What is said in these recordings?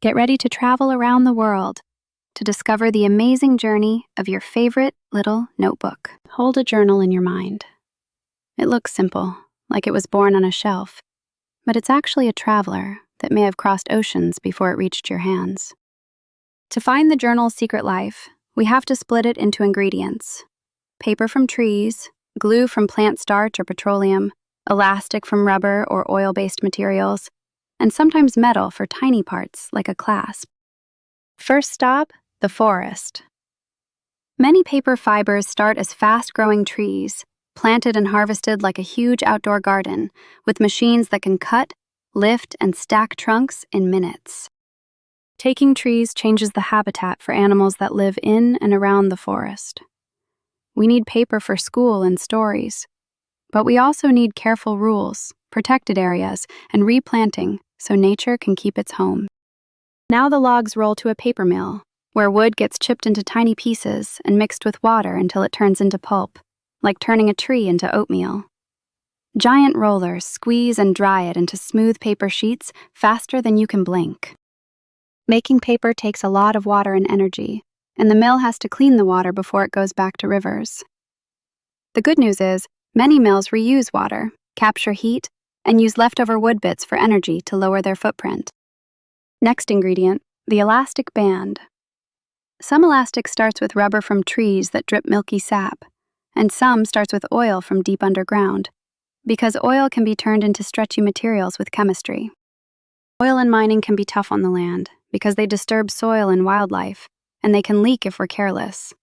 Get ready to travel around the world to discover the amazing journey of your favorite little notebook. Hold a journal in your mind. It looks simple, like it was born on a shelf, but it's actually a traveler that may have crossed oceans before it reached your hands. To find the journal's secret life, we have to split it into ingredients: paper from trees, glue from plant starch or petroleum, elastic from rubber or oil-based materials, and sometimes metal for tiny parts like a clasp. First stop, the forest. Many paper fibers start as fast-growing trees, planted and harvested like a huge outdoor garden, with machines that can cut, lift, and stack trunks in minutes. Taking trees changes the habitat for animals that live in and around the forest. We need paper for school and stories, but we also need careful rules, protected areas, and replanting so nature can keep its home. Now the logs roll to a paper mill, where wood gets chipped into tiny pieces and mixed with water until it turns into pulp, like turning a tree into oatmeal. Giant rollers squeeze and dry it into smooth paper sheets faster than you can blink. Making paper takes a lot of water and energy, and the mill has to clean the water before it goes back to rivers. The good news is, many mills reuse water, capture heat, and use leftover wood bits for energy to lower their footprint. Next ingredient, the elastic band. Some elastic starts with rubber from trees that drip milky sap, and some starts with oil from deep underground, because oil can be turned into stretchy materials with chemistry. Oil and mining can be tough on the land because they disturb soil and wildlife, and they can leak if we're careless.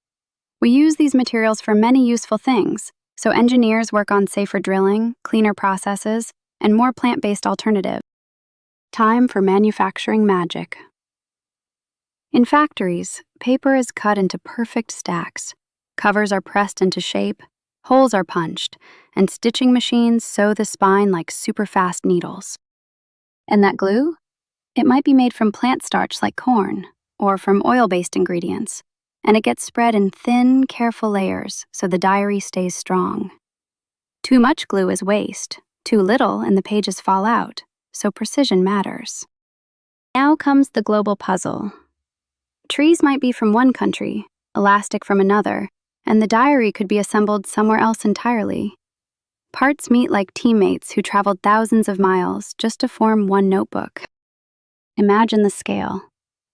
We use these materials for many useful things, so engineers work on safer drilling, cleaner processes, and more plant-based alternatives. Time for manufacturing magic. In factories, paper is cut into perfect stacks, covers are pressed into shape, holes are punched, and stitching machines sew the spine like super-fast needles. And that glue? It might be made from plant starch like corn, or from oil-based ingredients, and it gets spread in thin, careful layers so the diary stays strong. Too much glue is waste, too little and the pages fall out, so precision matters. Now comes the global puzzle. Trees might be from one country, elastic from another, and the diary could be assembled somewhere else entirely. Parts meet like teammates who traveled thousands of miles just to form one notebook. Imagine the scale.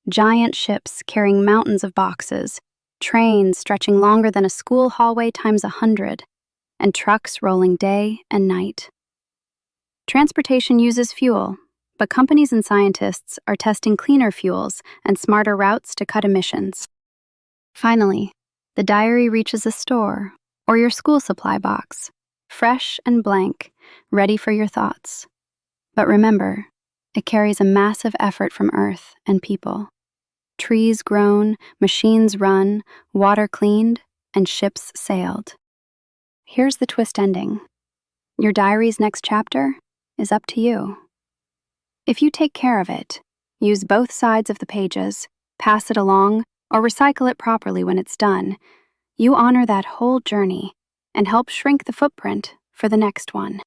Giant ships carrying mountains of boxes, trains stretching longer than a school hallway times 100, and trucks rolling day and night. Transportation uses fuel, but companies and scientists are testing cleaner fuels and smarter routes to cut emissions. Finally, the diary reaches a store or your school supply box, fresh and blank, ready for your thoughts. But remember, it carries a massive effort from Earth and people. Trees grown, machines run, water cleaned, and ships sailed. Here's the twist ending. Your diary's next chapter is up to you. If you take care of it, use both sides of the pages, pass it along, or recycle it properly when it's done, you honor that whole journey and help shrink the footprint for the next one.